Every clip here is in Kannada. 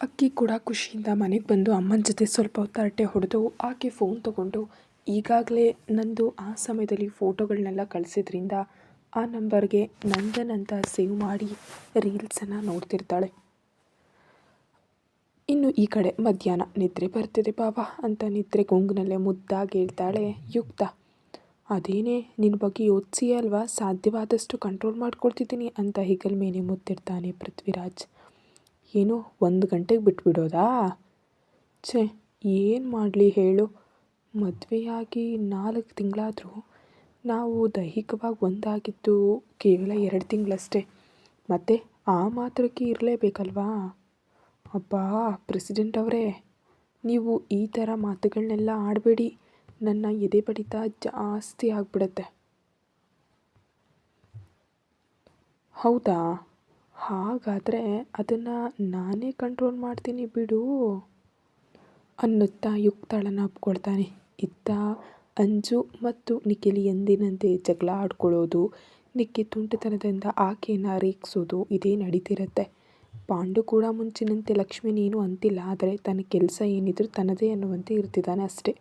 ಅಕ್ಕಿ ಕೂಡ ಖುಷಿಯಿಂದ ಮನೆಗೆ ಬಂದು ಅಮ್ಮನ ಜೊತೆ ಸ್ವಲ್ಪ ಹೊತ್ತು ಹರಟೆ ಹೊಡೆದು ಆಕೆ ಫೋನ್ ತೊಗೊಂಡು ಈಗಾಗಲೇ ನಂದು ಆ ಸಮಯದಲ್ಲಿ ಫೋಟೋಗಳನ್ನೆಲ್ಲ ಕಳಿಸಿದ್ರಿಂದ ಆ ನಂಬರ್ಗೆ ನಂದನ್ ಅಂತ ಸೇವ್ ಮಾಡಿ ರೀಲ್ಸನ್ನು ನೋಡ್ತಿರ್ತಾಳೆ. ಇನ್ನು ಈ ಕಡೆ ಮಧ್ಯಾಹ್ನ ನಿದ್ರೆ ಬರ್ತಿದೆ ಬಾಬಾ ಅಂತ ನಿದ್ರೆ ಗುಂಗಿನಲ್ಲೇ ಮುದ್ದಾಗಿ ಹೇಳ್ತಾಳೆ ಯುಕ್ತ. ಅದೇನೇ ನಿನ್ನ ಬಗ್ಗೆ ಯೋಚಿಸಿ ಅಲ್ವಾ ಸಾಧ್ಯವಾದಷ್ಟು ಕಂಟ್ರೋಲ್ ಮಾಡ್ಕೊಳ್ತಿದ್ದೀನಿ ಅಂತ ಹೆಗಲ ಮೇಲೆ ಮುತ್ತಿರ್ತಾನೆ ಪೃಥ್ವಿರಾಜ್. ಏನು 1 ಗಂಟೆಗೆ ಬಿಟ್ಬಿಡೋದಾ? ಛೇ, ಏನು ಮಾಡಲಿ ಹೇಳು. ಮದುವೆಯಾಗಿ 4 ತಿಂಗಳಾದರೂ ನಾವು ದೈಹಿಕವಾಗಿ ಒಂದಾಗಿದ್ದು ಕೇವಲ 2 ತಿಂಗಳಷ್ಟೇ. ಮತ್ತು ಆ ಮಾತ್ರಕ್ಕೆ ಇರಲೇಬೇಕಲ್ವಾ? ಅಬ್ಬಾ ಪ್ರೆಸಿಡೆಂಟ್ ಅವರೇ, ನೀವು ಈ ಥರ ಮಾತುಗಳನ್ನೆಲ್ಲ ಆಡಬೇಡಿ. ನನ್ನ ಎದೆ ಬಡಿತ ಜಾಸ್ತಿ ಆಗಿಬಿಡತ್ತೆ. ಹೌದಾ? ಹಾಗಾದರೆ ಅದನ್ನು ನಾನೇ ಕಂಟ್ರೋಲ್ ಮಾಡ್ತೀನಿ ಬಿಡು ಅನ್ನುತ್ತಾ ಯುಕ್ತಳನ್ನು ಒಪ್ಕೊಳ್ತಾನೆ. ಇತ್ತ ಅಂಜು ಮತ್ತು ನಿಖಿಲ್ ಎಂದಿನಂತೆ ಜಗಳ ಆಡ್ಕೊಳ್ಳೋದು, ನಿಕ್ಕಿ ತುಂಟತನದಿಂದ ಆಕೆಯನ್ನು ರೇಗಿಸೋದು ಇದೇ ನಡೀತಿರುತ್ತೆ. ಪಾಂಡು ಕೂಡ ಮುಂಚಿನಂತೆ ಲಕ್ಷ್ಮಿನೇನು ಅಂತಿಲ್ಲ, ಆದರೆ ತನ್ನ ಕೆಲಸ ಏನಿದ್ರು ತನ್ನದೇ ಅನ್ನುವಂತೆ ಇರ್ತಿದ್ದಾನೆ ಅಷ್ಟೇ.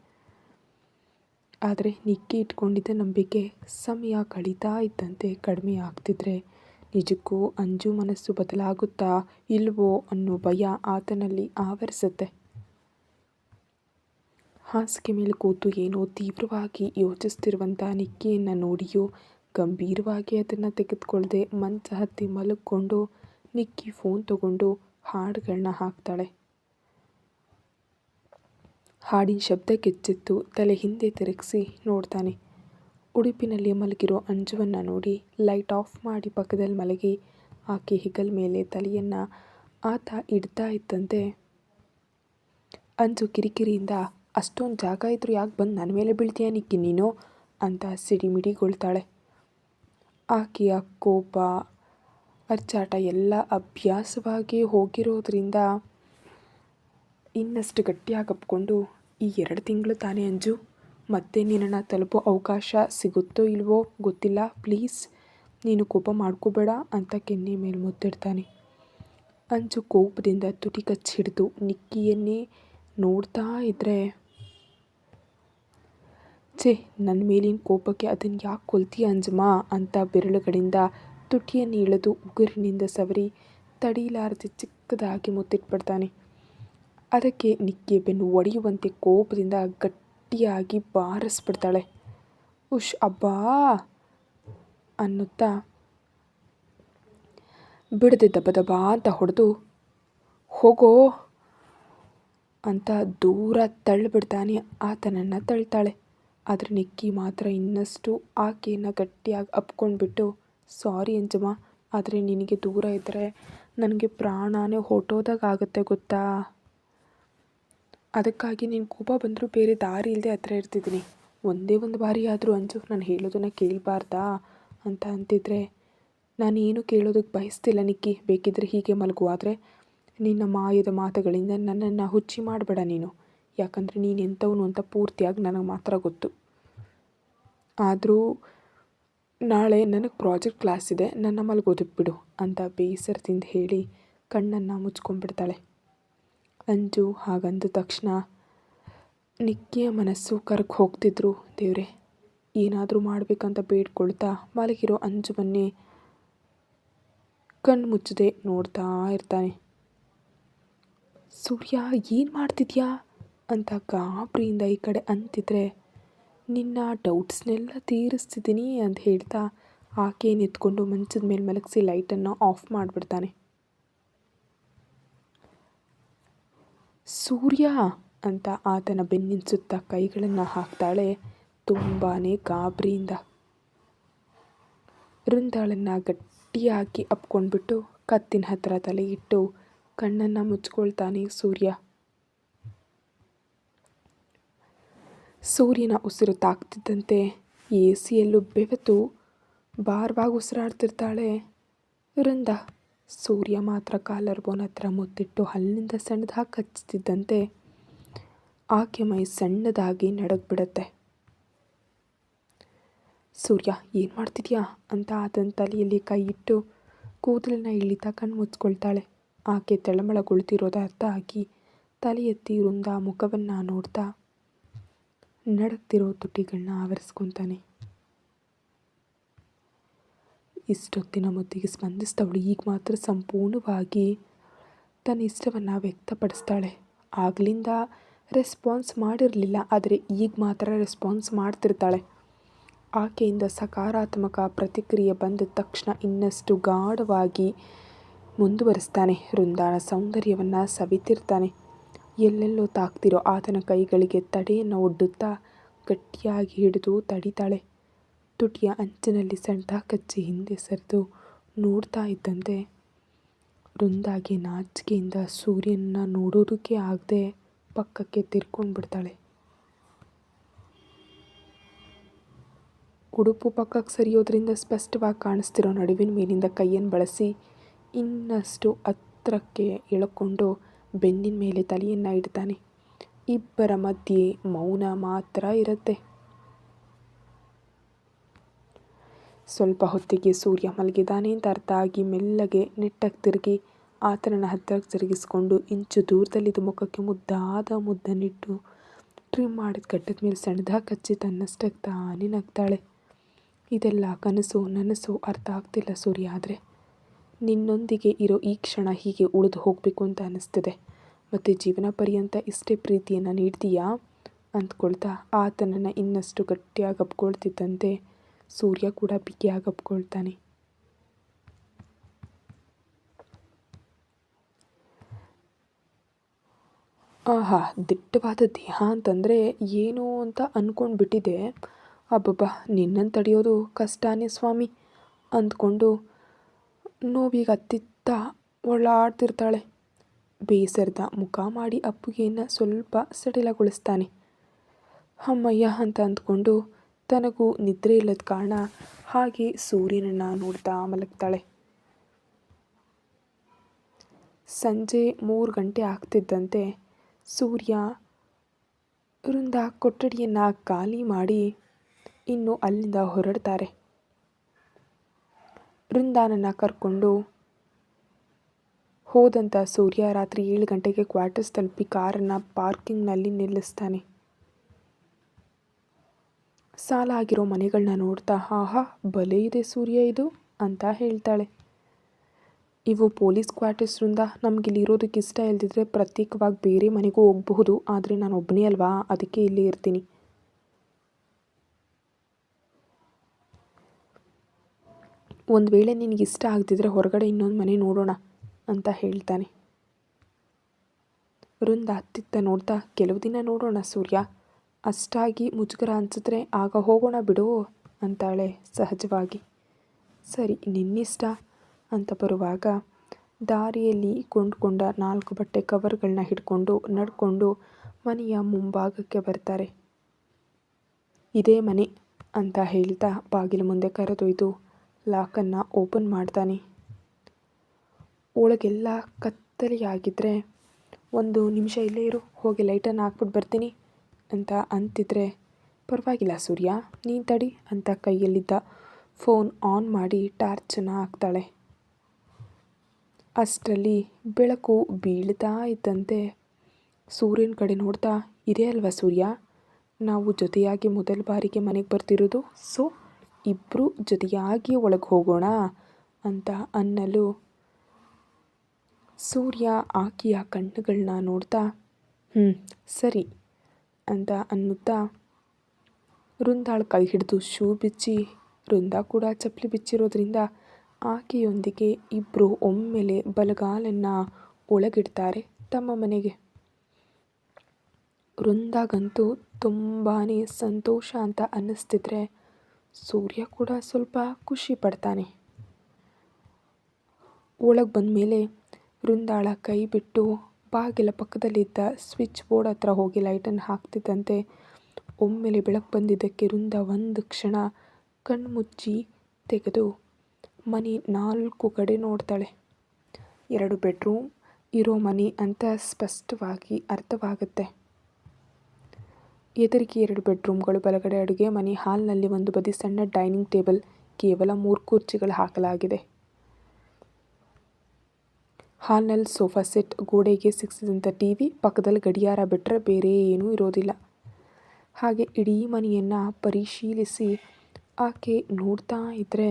ಆದರೆ ನಿಕ್ಕಿ ಇಟ್ಕೊಂಡಿದ್ದ ನಂಬಿಕೆ ಸಮಯ ಕಳೀತಾ ಇದ್ದಂತೆ ಕಡಿಮೆ ಆಗ್ತಿದ್ರೆ ನಿಜಕ್ಕೂ ಅಂಜು ಮನಸ್ಸು ಬದಲಾಗುತ್ತಾ ಇಲ್ವೋ ಅನ್ನೋ ಭಯ ಆತನಲ್ಲಿ ಆವರಿಸುತ್ತೆ. ಹಾಸಿಗೆ ಮೇಲೆ ಕೂತು ಏನೋ ತೀವ್ರವಾಗಿ ಯೋಚಿಸ್ತಿರುವಂಥ ನಿಕ್ಕಿಯನ್ನು ನೋಡಿಯೂ ಗಂಭೀರವಾಗಿ ಅದನ್ನು ತೆಗೆದುಕೊಳ್ಳದೆ ಮಂಚ ಹತ್ತಿ ಮಲಗಿಕೊಂಡು ನಿಕ್ಕಿ ಫೋನ್ ತಗೊಂಡು ಹಾಡುಗಳನ್ನ ಹಾಕ್ತಾಳೆ. ಹಾಡಿನ ಶಬ್ದ ಕೆಚ್ಚೆತ್ತು ತಲೆ ಹಿಂದೆ ತಿರುಗಿಸಿ ನೋಡ್ತಾನೆ. ಉಡುಪಿನಲ್ಲಿ ಮಲಗಿರೋ ಅಂಜುವನ್ನು ನೋಡಿ ಲೈಟ್ ಆಫ್ ಮಾಡಿ ಪಕ್ಕದಲ್ಲಿ ಮಲಗಿ ಆಕೆ ಹೆಗಲ ಮೇಲೆ ತಲೆಯನ್ನು ಆತ ಇಡ್ತಾ ಇದ್ದಂತೆ ಅಂಜು ಕಿರಿಕಿರಿಯಿಂದ, ಅಷ್ಟೊಂದು ಜಾಗ ಇದ್ರೂ ಯಾಕೆ ಬಂದು ನನ್ನ ಮೇಲೆ ಬೀಳ್ತೀಯ ನಿಕ್ಕಿ ನೀನು ಅಂತ ಸಿಡಿಮಿಡಿಗೊಳ್ತಾಳೆ. ಆಕೆಯ ಕೋಪ ಅರ್ಚಾಟ ಎಲ್ಲ ಅಭ್ಯಾಸವಾಗಿ ಹೋಗಿರೋದ್ರಿಂದ ಇನ್ನಷ್ಟು ಗಟ್ಟಿಯಾಗಿ ಅಪ್ಕೊಂಡು, ಈ 2 ತಿಂಗಳು ತಾನೇ ಅಂಜು, ಮತ್ತೆ ನಿನ್ನನ್ನು ತಲುಪೋ ಅವಕಾಶ ಸಿಗುತ್ತೋ ಇಲ್ವೋ ಗೊತ್ತಿಲ್ಲ, ಪ್ಲೀಸ್ ನೀನು ಕೋಪ ಮಾಡ್ಕೋಬೇಡ ಅಂತ ಕೆನ್ನೆ ಮೇಲೆ ಮುತ್ತಿಡ್ತಾನೆ. ಅಂಜು ಕೋಪದಿಂದ ತುಟಿ ಕಚ್ಚಿ ಹಿಡಿದು ನಿಕ್ಕಿಯನ್ನೇ ನೋಡ್ತಾ ಇದ್ದರೆ, ಛೇ, ನನ್ನ ಮೇಲಿನ ಕೋಪಕ್ಕೆ ಅದನ್ನು ಯಾಕೆ ಕೊಲ್ತೀಯ ಅಂಜಮ್ಮ ಅಂತ ಬೆರಳುಗಳಿಂದ ತುಟಿಯನ್ನು ಇಳಿದು ಉಗುರಿನಿಂದ ಸವರಿ ತಡೀಲಾರದೆ ಚಿಕ್ಕದಾಗಿ ಮುತ್ತಿಟ್ಬಿಡ್ತಾನೆ. ಅದಕ್ಕೆ ನಿಕ್ಕಿಯ ಬೆನ್ನು ಒಡೆಯುವಂತೆ ಕೋಪದಿಂದ ಗಟ್ಟಿಯಾಗಿ ಬಾರಿಸ್ಬಿಡ್ತಾಳೆ. ಉಶ್ ಅಬ್ಬಾ ಅನ್ನುತ್ತಾ ಬಿಡದೆ ದಬ ಅಂತ ಹೊಡೆದು ಹೋಗೋ ಅಂತ ದೂರ ತಳ್ಳಿಬಿಡ್ತಾನೆ. ಆತನನ್ನು ತಳ್ತಾಳೆ. ಆದರೆ ನಿಕ್ಕಿ ಮಾತ್ರ ಇನ್ನಷ್ಟು ಆಕೆಯನ್ನು ಗಟ್ಟಿಯಾಗಿ ಅಪ್ಕೊಂಡ್ಬಿಟ್ಟು, ಸಾರಿ ಅಂಜಮ್ಮ, ಆದರೆ ನಿನಗೆ ದೂರ ಇದ್ದರೆ ನನಗೆ ಪ್ರಾಣನೇ ಹೊರಟೋದಾಗುತ್ತೆ ಗೊತ್ತಾ. ಅದಕ್ಕಾಗಿ ನೀನು ಕೋಪ ಬಂದರೂ ಬೇರೆ ದಾರಿ ಇಲ್ಲದೆ ಹತ್ರ ಇರ್ತಿದ್ದೀನಿ. ಒಂದೇ ಒಂದು ಬಾರಿ ಆದರೂ ಅಂಜು ನಾನು ಹೇಳೋದನ್ನು ಕೇಳಬಾರ್ದಾ ಅಂತ ಅಂತಿದ್ರೆ, ನಾನೇನು ಕೇಳೋದಕ್ಕೆ ಬಯಸ್ತಿಲ್ಲ ನಿಕ್ಕಿ, ಬೇಕಿದ್ದರೆ ಹೀಗೆ ಮಲಗು. ಆದರೆ ನಿನ್ನ ಮಾಯದ ಮಾತುಗಳಿಂದ ನನ್ನನ್ನು ಹುಚ್ಚಿ ಮಾಡಬೇಡ ನೀನು, ಯಾಕಂದರೆ ನೀನು ಎಂಥವನು ಅಂತ ಪೂರ್ತಿಯಾಗಿ ನನಗೆ ಮಾತ್ರ ಗೊತ್ತು. ಆದರೂ ನಾಳೆ ನನಗೆ ಪ್ರಾಜೆಕ್ಟ್ ಕ್ಲಾಸ್ ಇದೆ, ನನ್ನ ಮಲಗೋದಕ್ಕೆ ಬಿಡು ಅಂತ ಬೇಸರದಿಂದ ಹೇಳಿ ಕಣ್ಣನ್ನು ಮುಚ್ಕೊಂಡ್ಬಿಡ್ತಾಳೆ. ಅಂಜು ಹಾಗಂದ ತಕ್ಷಣ ನಿಕ್ಕಿಯ ಮನಸ್ಸು ಕರಗಿ ಹೋಗ್ತಿದ್ರು. ದೇವ್ರೆ, ಏನಾದರೂ ಮಾಡಬೇಕಂತ ಬೇಡ್ಕೊಳ್ತಾ ಮಲಗಿರೋ ಅಂಜುವನ್ನೇ ಕಣ್ಣು ಮುಚ್ಚದೆ ನೋಡ್ತಾ ಇರ್ತಾನೆ. ಸೂರ್ಯ ಏನು ಮಾಡ್ತಿದ್ಯಾ ಅಂತ ಗಾಬರಿಯಿಂದ ಈ ಕಡೆ ಅಂತಿದ್ರೆ, ನಿನ್ನ ಡೌಟ್ಸ್ನೆಲ್ಲ ತೀರಿಸ್ತಿದ್ದೀನಿ ಅಂತ ಹೇಳ್ತಾ ಆಕೆಯನ್ನು ಎತ್ಕೊಂಡು ಮಂಚದ ಮೇಲೆ ಮಲಗಿಸಿ ಲೈಟನ್ನು ಆಫ್ ಮಾಡಿಬಿಡ್ತಾನೆ. ಸೂರ್ಯ ಅಂತ ಆತನ ಬೆನ್ನಿನ ಸುತ್ತ ಕೈಗಳನ್ನು ಹಾಕ್ತಾಳೆ ತುಂಬಾ ಗಾಬರಿಯಿಂದ. ವೃಂದಾಳನ್ನು ಗಟ್ಟಿಯಾಗಿ ಅಪ್ಕೊಂಡ್ಬಿಟ್ಟು ಕತ್ತಿನ ಹತ್ತಿರ ತಲೆ ಇಟ್ಟು ಕಣ್ಣನ್ನು ಮುಚ್ಕೊಳ್ತಾನೆ ಸೂರ್ಯ. ಸೂರ್ಯನ ಉಸಿರು ತಾಕ್ತಿದ್ದಂತೆ ಎಸಿಯಲ್ಲೂ ಬೆವೆತು ಭಾರವಾಗಿ ಉಸಿರಾಡ್ತಿರ್ತಾಳೆ ವೃಂದ. ಸೂರ್ಯ ಮಾತ್ರ ಕಾಲರ್ ಬೋನ್ ಹತ್ರ ಮುತ್ತಿಟ್ಟು ಹಲ್ಲಿನಿಂದ ಸಣ್ಣದಾಗಿ ಕಚ್ಚುತ್ತಿದ್ದಂತೆ ಆಕೆ ಮೈ ಸಣ್ಣದಾಗಿ ನಡಗ್ಬಿಡತ್ತೆ. ಸೂರ್ಯ ಏನು ಮಾಡ್ತಿದ್ಯಾ ಅಂತ ಆತನ ತಲೆಯಲ್ಲಿ ಕೈ ಇಟ್ಟು ಕೂದಲನ್ನು ಇಳಿತಾ ಕಣ್ಣು ಮುಚ್ಕೊಳ್ತಾಳೆ. ಆಕೆ ತಳಮಳಗೊಳ್ತಿರೋದು ಅರ್ಥ ಆಗಿ ತಲೆ ಎತ್ತಿ ವೃಂದ ಮುಖವನ್ನು ನೋಡ್ತಾ ನಡಕ್ತಿರೋ ತುಟಿಗಳನ್ನ ಆವರಿಸ್ಕೊತಾನೆ. ಇಷ್ಟೊತ್ತಿನ ಮುದ್ದಿಗೆ ಸ್ಪಂದಿಸಿದವಳು ಈಗ ಮಾತ್ರ ಸಂಪೂರ್ಣವಾಗಿ ತನ್ನ ಇಷ್ಟವನ್ನು ವ್ಯಕ್ತಪಡಿಸ್ತಾಳೆ. ಆಗ್ಲಿಂದ ರೆಸ್ಪಾನ್ಸ್ ಮಾಡಿರಲಿಲ್ಲ, ಆದರೆ ಈಗ ಮಾತ್ರ ರೆಸ್ಪಾನ್ಸ್ ಮಾಡ್ತಿರ್ತಾಳೆ. ಆಕೆಯಿಂದ ಸಕಾರಾತ್ಮಕ ಪ್ರತಿಕ್ರಿಯೆ ಬಂದ ತಕ್ಷಣ ಇನ್ನಷ್ಟು ಗಾಢವಾಗಿ ಮುಂದುವರಿಸ್ತಾನೆ. ವೃಂದಾನ ಸೌಂದರ್ಯವನ್ನು ಸವಿತಿರ್ತಾನೆ. ಎಲ್ಲೆಲ್ಲೋ ತಾಕ್ತಿರೋ ಆತನ ಕೈಗಳಿಗೆ ತಡೆಯನ್ನು ಒಡ್ಡುತ್ತಾ ಗಟ್ಟಿಯಾಗಿ ಹಿಡಿದು ತಡಿತಾಳೆ. ತುಟಿಯ ಅಂಚಿನಲ್ಲಿ ಸೆಳೆತ ಕಚ್ಚಿ ಹಿಂದೆ ಸರಿದು ನೋಡ್ತಾ ಇದ್ದಂತೆ ವೃಂದಾಗೆ ನಾಚಿಕೆಯಿಂದ ಸೂರ್ಯನನ್ನ ನೋಡೋದಕ್ಕೆ ಆಗದೆ ಪಕ್ಕಕ್ಕೆ ತಿರ್ಕೊಂಡು ಬಿಡ್ತಾಳೆ. ಉಡುಪು ಪಕ್ಕಕ್ಕೆ ಸರಿಯೋದ್ರಿಂದ ಸ್ಪಷ್ಟವಾಗಿ ಕಾಣಿಸ್ತಿರೋ ನಡುವಿನ ಮೇಲಿಂದ ಕೈಯನ್ನು ಬಳಸಿ ಇನ್ನಷ್ಟು ಹತ್ರಕ್ಕೆ ಎಳ್ಕೊಂಡು ಬೆನ್ನಿನ ಮೇಲೆ ತಲೆಯನ್ನು ಇಡ್ತಾನೆ. ಇಬ್ಬರ ಮಧ್ಯೆ ಮೌನ ಮಾತ್ರ ಇರುತ್ತೆ. ಸ್ವಲ್ಪ ಹೊತ್ತಿಗೆ ಸೂರ್ಯ ಮಲಗಿದಾನೆ ಅಂತ ಅರ್ಥ ಆಗಿ ಮೆಲ್ಲಗೆ ನೆಟ್ಟಗೆ ತಿರುಗಿ ಆತನನ್ನು ಹತ್ತಿರಕ್ಕೆ ಜರುಗಿಸ್ಕೊಂಡು ಇಂಚು ದೂರದಲ್ಲಿದ್ದ ಮುಖಕ್ಕೆ ಮುದ್ದಾದ ಮುದ್ದನ್ನಿಟ್ಟು ಟ್ರಿಮ್ ಮಾಡಿದ ಗಡ್ಡದ ಮೇಲೆ ಸಣ್ಣದಾಗಿ ಕಚ್ಚಿ ತನ್ನಷ್ಟಕ್ಕೆ ತಾನೇ ನಗ್ತಾಳೆ. ಇದೆಲ್ಲ ಕನಸು ನನಸು ಅರ್ಥ ಆಗ್ತಿಲ್ಲ ಸೂರ್ಯ, ಆದರೆ ನಿನ್ನೊಂದಿಗೆ ಇರೋ ಈ ಕ್ಷಣ ಹೀಗೆ ಉಳಿದು ಹೋಗಬೇಕು ಅಂತ ಅನ್ನಿಸ್ತಿದೆ. ಮತ್ತು ಜೀವನ ಪರ್ಯಂತ ಇಷ್ಟೇ ಪ್ರೀತಿಯನ್ನು ನೀಡ್ತೀಯಾ ಅಂದ್ಕೊಳ್ತಾ ಆತನನ್ನು ಇನ್ನಷ್ಟು ಗಟ್ಟಿಯಾಗಿ ಅಪ್ಕೊಳ್ತಿದ್ದಂತೆ ಸೂರ್ಯ ಕೂಡ ಬಿಗಿಯಾಗಿ ಅಪ್ಕೊಳ್ತಾನೆ. ಆಹಾ, ದಿಟ್ಟವಾದ ದೇಹ ಅಂತಂದರೆ ಏನು ಅಂತ ಅಂದ್ಕೊಂಡು ಬಿಟ್ಟಿದ್ದೆ. ಅಬ್ಬಬ್ಬಾ, ನಿನ್ನನ್ನು ತಡೆಯೋದು ಕಷ್ಟನೇ ಸ್ವಾಮಿ ಅಂದ್ಕೊಂಡು ನೋವಿಗೆ ಅತ್ತಿತ್ತ ಒಳ್ಳಾಡ್ತಿರ್ತಾಳೆ. ಬೇಸರದ ಮುಖ ಮಾಡಿ ಅಪ್ಪುಗೆಯನ್ನು ಸ್ವಲ್ಪ ಸಡಿಲಗೊಳಿಸ್ತಾನೆ. ಅಮ್ಮಯ್ಯ ಅಂತ ಅಂದ್ಕೊಂಡು ತನಗೂ ನಿದ್ರೆ ಇಲ್ಲದ ಕಾರಣ ಹಾಗೆ ಸೂರ್ಯನನ್ನು ನೋಡ್ತಾ ಮಲಗ್ತಾಳೆ. ಸಂಜೆ 3 ಗಂಟೆ ಆಗ್ತಿದ್ದಂತೆ ಸೂರ್ಯ ವೃಂದ ಕೊಠಡಿಯನ್ನು ಖಾಲಿ ಮಾಡಿ ಇನ್ನು ಅಲ್ಲಿಂದ ಹೊರಡ್ತಾರೆ. ವೃಂದಾನನ್ನು ಕರ್ಕೊಂಡು ಹೋದಂಥ ಸೂರ್ಯ ರಾತ್ರಿ 7 ಗಂಟೆಗೆ ಕ್ವಾರ್ಟರ್ಸ್ ತಲುಪಿ ಕಾರನ್ನು ಪಾರ್ಕಿಂಗ್ನಲ್ಲಿ ನಿಲ್ಲಿಸ್ತಾನೆ. ಸಾಲ ಆಗಿರೋ ಮನೆಗಳನ್ನ ನೋಡ್ತಾ ಆಹಾ, ಬಲೆ ಇದೆ ಸೂರ್ಯ ಇದು ಅಂತ ಹೇಳ್ತಾಳೆ. ಇವು ಪೊಲೀಸ್ ಕ್ವಾರ್ಟರ್ಸ್ ವೃಂದ, ನಮಗಿಲ್ಲಿ ಇರೋದಕ್ಕೆ ಇಷ್ಟ ಇಲ್ದಿದ್ರೆ ಪ್ರತ್ಯೇಕವಾಗಿ ಬೇರೆ ಮನೆಗೂ ಹೋಗಬಹುದು, ಆದರೆ ನಾನು ಒಬ್ಬನೇ ಅಲ್ವಾ, ಅದಕ್ಕೆ ಇಲ್ಲೇ ಇರ್ತೀನಿ. ಒಂದು ವೇಳೆ ನಿನಗಿಷ್ಟ ಆಗದಿದ್ರೆ ಹೊರಗಡೆ ಇನ್ನೊಂದು ಮನೆ ನೋಡೋಣ ಅಂತ ಹೇಳ್ತಾನೆ. ವೃಂದ ಅತ್ತಿತ್ತ ನೋಡ್ತಾ ಕೆಲವು ದಿನ ನೋಡೋಣ ಸೂರ್ಯ, ಅಷ್ಟಾಗಿ ಮುಜುಗರ ಅನಿಸಿದ್ರೆ ಆಗ ಹೋಗೋಣ ಬಿಡು ಅಂತಾಳೆ ಸಹಜವಾಗಿ. ಸರಿ, ನಿನ್ನಿಷ್ಟ ಅಂತ ಬರುವಾಗ ದಾರಿಯಲ್ಲಿ ಕೊಂಡ್ಕೊಂಡ 4 ಬಟ್ಟೆ ಕವರ್ಗಳನ್ನ ಹಿಡ್ಕೊಂಡು ನಡ್ಕೊಂಡು ಮನೆಯ ಮುಂಭಾಗಕ್ಕೆ ಬರ್ತಾರೆ. ಇದೇ ಮನೆ ಅಂತ ಹೇಳ್ತಾ ಬಾಗಿಲು ಮುಂದೆ ಕರೆದೊಯ್ದು ಲಾಕನ್ನು ಓಪನ್ ಮಾಡ್ತಾನೆ. ಒಳಗೆಲ್ಲ ಕತ್ತಲೆಯಾಗಿದ್ದರೆ 1 ನಿಮಿಷ ಇಲ್ಲೇ ಇರು, ಹೋಗಿ ಲೈಟನ್ನು ಹಾಕ್ಬಿಟ್ಟು ಬರ್ತೀನಿ ಅಂತ ಅಂತಿದ್ರೆ ಪರವಾಗಿಲ್ಲ ಸೂರ್ಯ ನೀನು ತಡಿ ಅಂತ ಕೈಯಲ್ಲಿದ್ದ ಫೋನ್ ಆನ್ ಮಾಡಿ ಟಾರ್ಚನ್ನು ಹಾಕ್ತಾಳೆ. ಅಷ್ಟರಲ್ಲಿ ಬೆಳಕು ಬೀಳ್ತಾ ಇದ್ದಂತೆ ಸೂರ್ಯನ ಕಡೆ ನೋಡ್ತಾ, ಇದೇ ಅಲ್ವಾ ಸೂರ್ಯ, ನಾವು ಜೊತೆಯಾಗಿ ಮೊದಲ ಬಾರಿಗೆ ಮನೆಗೆ ಬರ್ತಿರೋದು, ಸೊ ಇಬ್ಬರು ಜೊತೆಯಾಗಿ ಒಳಗೆ ಹೋಗೋಣ ಅಂತ ಅನ್ನಲು ಸೂರ್ಯ ಆಕೆಯ ಕಣ್ಣುಗಳನ್ನ ನೋಡ್ತಾ ಸರಿ ಅಂತ ಅನ್ನುತ್ತಾ ವೃಂದಾಳ ಕೈ ಹಿಡಿದು ಶೂ ಬಿಚ್ಚಿ, ವೃಂದ ಕೂಡ ಚಪ್ಪಲಿ ಬಿಚ್ಚಿರೋದ್ರಿಂದ ಆಕೆಯೊಂದಿಗೆ ಇಬ್ಬರು ಒಮ್ಮೆಲೆ ಬಲಗಾಲನ್ನು ಒಳಗಿಡ್ತಾರೆ ತಮ್ಮ ಮನೆಗೆ. ವೃಂದಾಗಂತೂ ತುಂಬಾ ಸಂತೋಷ ಅಂತ ಅನ್ನಿಸ್ತಿದ್ರೆ ಸೂರ್ಯ ಕೂಡ ಸ್ವಲ್ಪ ಖುಷಿ ಪಡ್ತಾನೆ. ಒಳಗೆ ಬಂದ ಮೇಲೆ ವೃಂದಾಳ ಕೈ ಬಿಟ್ಟು ಬಾಗಿಲ ಪಕ್ಕದಲ್ಲಿದ್ದ ಸ್ವಿಚ್ ಬೋರ್ಡ್ ಹತ್ರ ಹೋಗಿ ಲೈಟನ್ನು ಹಾಕ್ತಿದ್ದಂತೆ ಒಮ್ಮೆಲೆ ಬೆಳಕು ಬಂದಿದ್ದಕ್ಕೆ ವೃಂದ ಒಂದು ಕ್ಷಣ ಕಣ್ಮುಚ್ಚಿ ತೆಗೆದು ಮನೆ 4 ಕಡೆ ನೋಡ್ತಾಳೆ. 2 ಬೆಡ್ರೂಮ್ ಇರೋ ಮನೆ ಅಂತ ಸ್ಪಷ್ಟವಾಗಿ ಅರ್ಥವಾಗುತ್ತೆ. ಎದುರಿಗೆ 2 ಬೆಡ್ರೂಮ್ಗಳು, ಬಲಗಡೆ ಅಡುಗೆ ಮನೆ, ಹಾಲ್ನಲ್ಲಿ ಒಂದು ಬದಿ ಸಣ್ಣ ಡೈನಿಂಗ್ ಟೇಬಲ್, ಕೇವಲ 3 ಕುರ್ಚಿಗಳು ಹಾಕಲಾಗಿದೆ. ಹಾಲ್ನಲ್ಲಿ ಸೋಫಾ ಸೆಟ್, ಗೋಡೆಗೆ ಸಿಕ್ಕಿಸಿದಂಥ ಟಿ ವಿ, ಪಕ್ಕದಲ್ಲಿ ಗಡಿಯಾರ ಬಿಟ್ಟರೆ ಬೇರೆ ಏನೂ ಇರೋದಿಲ್ಲ. ಹಾಗೆ ಇಡೀ ಮನೆಯನ್ನು ಪರಿಶೀಲಿಸಿ ಆಕೆ ನೋಡ್ತಾ ಇದ್ದರೆ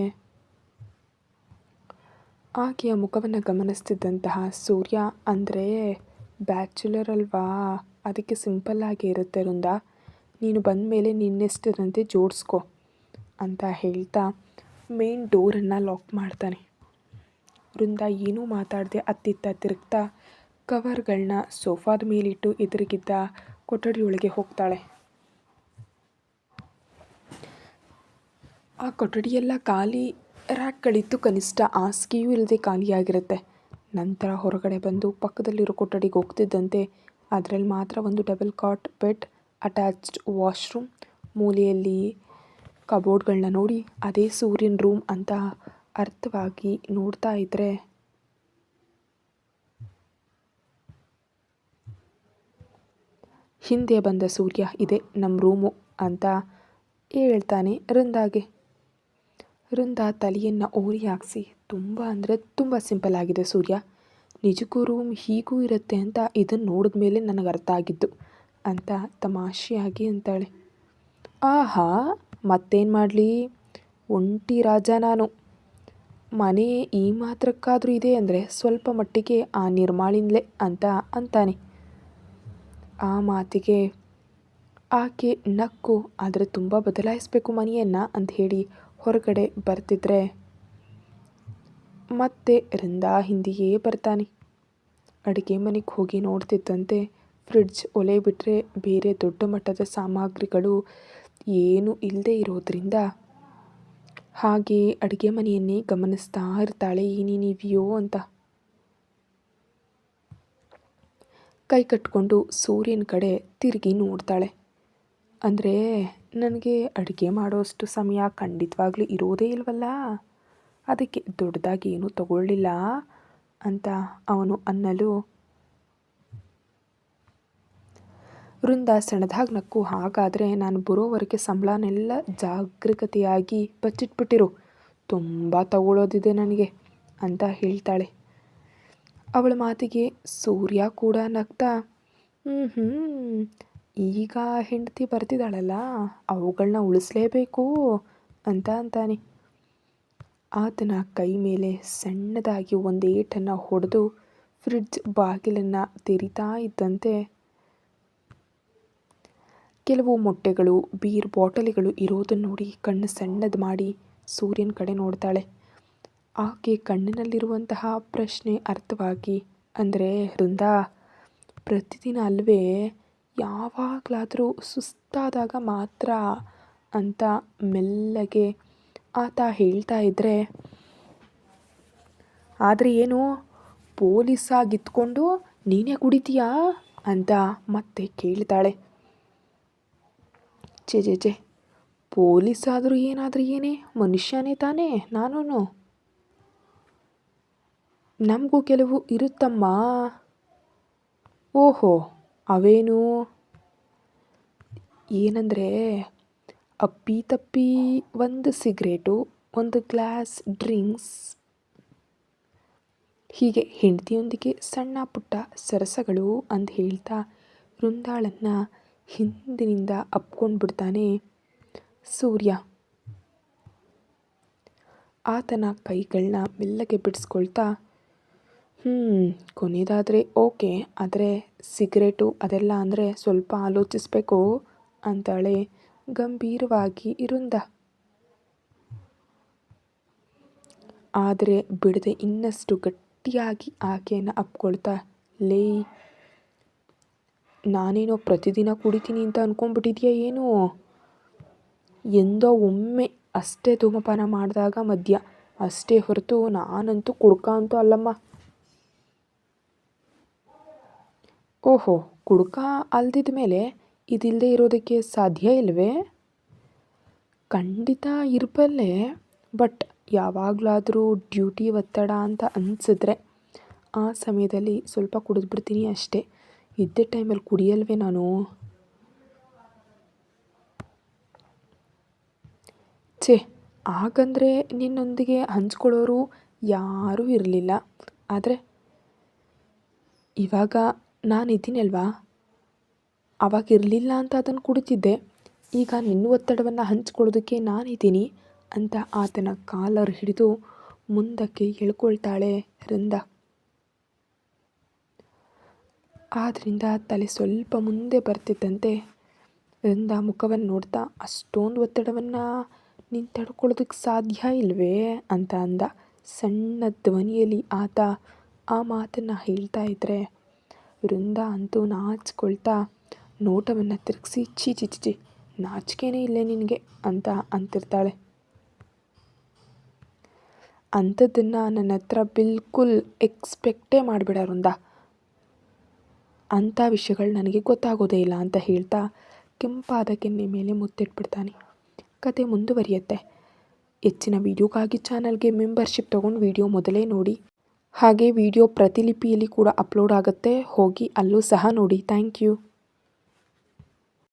ಆಕೆಯ ಮುಖವನ್ನು ಗಮನಿಸ್ತಿದ್ದಂತಹ ಸೂರ್ಯ, ಅಂದರೆ ಬ್ಯಾಚುಲರ್ ಅಲ್ವಾ, ಅದಕ್ಕೆ ಸಿಂಪಲ್ಲಾಗಿ ಇರುತ್ತೆ ವೃಂದ, ನೀನು ಬಂದ ಮೇಲೆ ನಿನ್ನಿಷ್ಟದಂತೆ ಜೋಡಿಸ್ಕೊ ಅಂತ ಹೇಳ್ತಾ ಮೇನ್ ಡೋರನ್ನು ಲಾಕ್ ಮಾಡ್ತಾನೆ. ವೃಂದ ಏನೂ ಮಾತಾಡದೆ ಅತ್ತಿತ್ತ ತಿರುಗ್ತಾ ಕವರ್ಗಳನ್ನ ಸೋಫಾದ ಮೇಲಿಟ್ಟು ಎದುರಿಗಿದ್ದ ಕೊಠಡಿಯೊಳಗೆ ಹೋಗ್ತಾಳೆ. ಆ ಕೊಠಡಿಯೆಲ್ಲ ಖಾಲಿ, ರ್ಯಾಕ್ಗಳಿತ್ತು, ಕನಿಷ್ಠ ಹಾಸಿಗೆಯೂ ಇಲ್ಲದೆ ಖಾಲಿಯಾಗಿರುತ್ತೆ. ನಂತರ ಹೊರಗಡೆ ಬಂದು ಪಕ್ಕದಲ್ಲಿರೋ ಕೊಠಡಿಗೆ ಹೋಗ್ತಿದ್ದಂತೆ ಅದರಲ್ಲಿ ಮಾತ್ರ ಒಂದು double cot bed, attached washroom, ಮೂಲೆಯಲ್ಲಿ ಕಬೋರ್ಡ್ಗಳನ್ನ ನೋಡಿ ಅದೇ ಸೂರ್ಯನ ರೂಮ್ ಅಂತ ಅರ್ಥವಾಗಿ ನೋಡ್ತಾ ಇದ್ದರೆ ಹಿಂದೆ ಬಂದ ಸೂರ್ಯ ಇದೆ ನಮ್ಮ ರೂಮು ಅಂತ ಹೇಳ್ತಾನೆ ವೃಂದಾಗೆ. ವೃಂದ ತಲೆಯನ್ನು ಓರಿ ಹಾಕಿಸಿ, ತುಂಬ ಅಂದರೆ ತುಂಬ ಸಿಂಪಲ್ ಆಗಿದೆ ಸೂರ್ಯ, ನಿಜಕ್ಕೂ ರೂಮ್ ಹೀಗೂ ಇರುತ್ತೆ ಅಂತ ಇದನ್ನು ನೋಡಿದ ಮೇಲೆ ನನಗೆ ಅರ್ಥ ಆಗಿದ್ದು ಅಂತ ತಮಾಷೆಯಾಗಿ ಅಂತಾಳೆ. ಆಹಾ, ಮತ್ತೇನು ಮಾಡಲಿ, ಒಂಟಿ ರಾಜ ನಾನು, ಮನೆ ಈ ಮಾತ್ರಕ್ಕಾದರೂ ಇದೆ ಅಂದರೆ ಸ್ವಲ್ಪ ಮಟ್ಟಿಗೆ ಆ ನಿರ್ಮಾಳಿನ್ಲೆ ಅಂತ ಅಂತಾನೆ. ಆ ಮಾತಿಗೆ ಆಕೆ ನಕ್ಕು, ಆದರೆ ತುಂಬ ಬದಲಾಯಿಸಬೇಕು ಮನೆಯನ್ನು ಅಂತ ಹೇಳಿ ಹೊರಗಡೆ ಬರ್ತಿದ್ರೆ ಮತ್ತೆ ವೃಂದ ಹಿಂದೆಯೇ ಬರ್ತಾನೆ. ಅಡುಗೆ ಮನೆಗೆ ಹೋಗಿ ನೋಡ್ತಿದ್ದಂತೆ ಫ್ರಿಡ್ಜ್, ಒಲೆ ಬಿಟ್ಟರೆ ಬೇರೆ ದೊಡ್ಡ ಮಟ್ಟದ ಸಾಮಗ್ರಿಗಳು ಏನೂ ಇಲ್ಲದೆ ಇರೋದ್ರಿಂದ ಹಾಗೆ ಅಡುಗೆ ಮನೆಯನ್ನೇ ಗಮನಿಸ್ತಾ ಇರ್ತಾಳೆ ಏನೇನಿವೆಯೋ ಅಂತ. ಕೈ ಕಟ್ಕೊಂಡು ಸೂರ್ಯನ ಕಡೆ ತಿರುಗಿ ನೋಡ್ತಾಳೆ. ಅಂದರೆ ನನಗೆ ಅಡುಗೆ ಮಾಡೋಷ್ಟು ಸಮಯ ಖಂಡಿತವಾಗ್ಲೂ ಇರೋದೇ ಇಲ್ವಲ್ಲ, ಅದಕ್ಕೆ ದೊಡ್ಡದಾಗಿ ಏನೂ ತಗೊಳ್ಳಿಲ್ಲ ಅಂತ ಅವನು ಅನ್ನಲು ವೃಂದ ಸಣ್ಣದಾಗಿ ನಕ್ಕು, ಹಾಗಾದರೆ ನಾನು ಬರೋವರೆಗೆ ಸಂಬಳನೆಲ್ಲ ಜಾಗರೂಕತೆಯಾಗಿ ಬಚ್ಚಿಟ್ಬಿಟ್ಟಿರು, ತುಂಬ ತಗೊಳ್ಳೋದಿದೆ ನನಗೆ ಅಂತ ಹೇಳ್ತಾಳೆ. ಅವಳ ಮಾತಿಗೆ ಸೂರ್ಯ ಕೂಡ ನಗ್ತಾ, ಈಗ ಹೆಂಡತಿ ಬರ್ತಿದ್ದಾಳಲ್ಲ, ಅವುಗಳನ್ನ ಉಳಿಸ್ಲೇಬೇಕು ಅಂತ ಅಂತಾನೆ. ಆತನ ಕೈ ಮೇಲೆ ಸಣ್ಣದಾಗಿ ಒಂದೇಟನ್ನು ಹೊಡೆದು ಫ್ರಿಡ್ಜ್ ಬಾಗಿಲನ್ನು ತೆರಿತಾ ಇದ್ದಂತೆ ಕೆಲವು ಮೊಟ್ಟೆಗಳು, ಬೀರ್ ಬಾಟಲಿಗಳು ಇರೋದನ್ನು ನೋಡಿ ಕಣ್ಣು ಸಣ್ಣದು ಮಾಡಿ ಸೂರ್ಯನ ಕಡೆ ನೋಡ್ತಾಳೆ. ಆಕೆ ಕಣ್ಣಿನಲ್ಲಿರುವಂತಹ ಪ್ರಶ್ನೆ ಅರ್ಥವಾಗಿ, ಅಂದರೆ ವೃಂದ, ಪ್ರತಿದಿನ ಅಲ್ವೇ, ಯಾವಾಗಲಾದರೂ ಸುಸ್ತಾದಾಗ ಮಾತ್ರ ಅಂತ ಮೆಲ್ಲಗೆ ಆತ ಹೇಳ್ತಾ ಇದ್ದರೆ, ಆದರೆ ಏನು ಪೊಲೀಸಾಗಿತ್ಕೊಂಡು ನೀನೇ ಕುಡಿತೀಯಾ ಅಂತ ಮತ್ತೆ ಕೇಳ್ತಾಳೆ. ಚೆ ಪೊಲೀಸಾದರೂ ಏನಾದರೂ ಏನೇ, ಮನುಷ್ಯನೇ ತಾನೇ ನಾನು, ನಮಗೂ ಕೆಲವು ಇರುತ್ತಮ್ಮ. ಓಹೋ, ಅವೇನು? ಏನಂದರೆ ಅಪ್ಪಿತಪ್ಪಿ ಒಂದು ಸಿಗರೇಟು, ಒಂದು ಗ್ಲಾಸ್ ಡ್ರಿಂಕ್ಸ್, ಹೀಗೆ ಹೆಂಡತಿಯೊಂದಿಗೆ ಸಣ್ಣ ಪುಟ್ಟ ಸರಸಗಳು ಅಂತ ಹೇಳ್ತಾ ವೃಂದಾಳನ್ನು ಹಿಂದಿನಿಂದ ಅಪ್ಕೊಂಡು ಬಿಡ್ತಾನೆ ಸೂರ್ಯ. ಆತನ ಕೈಗಳನ್ನ ಮೆಲ್ಲಗೆ ಬಿಡಿಸ್ಕೊಳ್ತಾ, ಕೊನೆಯದಾದರೆ ಓಕೆ, ಆದರೆ ಸಿಗರೇಟು ಅದೆಲ್ಲ ಅಂದರೆ ಸ್ವಲ್ಪ ಆಲೋಚಿಸಬೇಕು ಅಂತಾಳೆ ಗಂಭೀರವಾಗಿ ವೃಂದ. ಆದರೆ ಬಿಡದೆ ಇನ್ನಷ್ಟು ಗಟ್ಟಿಯಾಗಿ ಆಕೆಯನ್ನು ಅಪ್ಕೊಳ್ತಾ, ಲೇ, ನಾನೇನೋ ಪ್ರತಿದಿನ ಕುಡಿತೀನಿ ಅಂತ ಅಂದ್ಕೊಂಡ್ಬಿಟ್ಟಿದ್ಯಾ ಏನು? ಎಂದೋ ಒಮ್ಮೆ ಅಷ್ಟೇ ಧೂಮಪಾನ ಮಾಡಿದಾಗ ಮದ್ಯ ಅಷ್ಟೇ ಹೊರತು ನಾನಂತೂ ಕುಡ್ಕ ಅಂತೂ ಅಲ್ಲಮ್ಮ. ಓಹೋ, ಕುಡ್ಕ ಅಲ್ದಿದ ಮೇಲೆ ಇದಿಲ್ಲದೆ ಇರೋದಕ್ಕೆ ಸಾಧ್ಯ ಇಲ್ವೇ? ಖಂಡಿತ ಇರಬಲ್ಲೆ, ಬಟ್ ಯಾವಾಗಲಾದರೂ ಡ್ಯೂಟಿ ಒತ್ತಡ ಅಂತ ಅನಿಸಿದ್ರೆ ಆ ಸಮಯದಲ್ಲಿ ಸ್ವಲ್ಪ ಕುಡಿದ್ಬಿಡ್ತೀನಿ ಅಷ್ಟೇ, ಇದ್ದ ಟೈಮಲ್ಲಿ ಕುಡಿಯಲ್ವೇ ನಾನು? ಹಾಗಂದರೆ ನಿನ್ನೊಂದಿಗೆ ಹಂಚ್ಕೊಳ್ಳೋರು ಯಾರೂ ಇರಲಿಲ್ಲ, ಆದರೆ ಇವಾಗ ನಾನಿದ್ದೀನಿ ಅಲ್ವಾ, ಆವಾಗ ಇರಲಿಲ್ಲ ಅಂತ ಅದನ್ನು ಕುಡಿತಿದ್ದೆ, ಈಗ ನಿನ್ನ ಒತ್ತಡವನ್ನು ಹಂಚ್ಕೊಳ್ಳೋದಕ್ಕೆ ನಾನಿದ್ದೀನಿ ಅಂತ ಆತನ ಕಾಲರ್ ಹಿಡಿದು ಮುಂದಕ್ಕೆ ಎಳ್ಕೊಳ್ತಾಳೆ ವೃಂದ. ಆದ್ದರಿಂದ ತಲೆ ಸ್ವಲ್ಪ ಮುಂದೆ ಬರ್ತಿದ್ದಂತೆ ವೃಂದ ಮುಖವನ್ನು ನೋಡ್ತಾ, ಅಷ್ಟೊಂದು ಒತ್ತಡವನ್ನು ನೀನು ತಡ್ಕೊಳ್ಳೋದಕ್ಕೆ ಸಾಧ್ಯ ಇಲ್ವೇ ಅಂತ ಅಂದ. ಸಣ್ಣ ಧ್ವನಿಯಲ್ಲಿ ಆತ ಆ ಮಾತನ್ನು ಹೇಳ್ತಾ ಇದ್ದರೆ ವೃಂದ ಅಂತೂ ನಾಚಿಕೊಳ್ತಾ ನೋಟವನ್ನು ತಿರುಗಿಸಿ, ಚಿ ಚಿ ಚಿ ನಾಚಿಕೆನೇ ಇಲ್ಲೇ ನಿನಗೆ ಅಂತ ಅಂತಿರ್ತಾಳೆ. ಅಂಥದ್ದನ್ನು ನನ್ನ ಹತ್ರ ಬಿಲ್ಕುಲ್ ಎಕ್ಸ್ಪೆಕ್ಟೇ ಮಾಡಬೇಡ ವೃಂದ, ಅಂಥ ವಿಷಯಗಳು ನನಗೆ ಗೊತ್ತಾಗೋದೇ ಇಲ್ಲ ಅಂತ ಹೇಳ್ತಾ ಕೆಂಪಾದ ಕೆನ್ನೆ ಮೇಲೆ ಮುತ್ತಿಟ್ಬಿಡ್ತಾನೆ. ಕತೆ ಮುಂದುವರಿಯುತ್ತೆ. ಹೆಚ್ಚಿನ ವೀಡಿಯೋಗಾಗಿ ಚಾನಲ್ಗೆ ಮೆಂಬರ್ಶಿಪ್ ತೊಗೊಂಡು ವೀಡಿಯೋ ಮೊದಲೇ ನೋಡಿ. ಹಾಗೆ ವಿಡಿಯೋ ಪ್ರತಿಲಿಪಿಯಲ್ಲಿ ಕೂಡ ಅಪ್ಲೋಡ್ ಆಗುತ್ತೆ, ಹೋಗಿ ಅಲ್ಲೂ ಸಹ ನೋಡಿ. Thank you.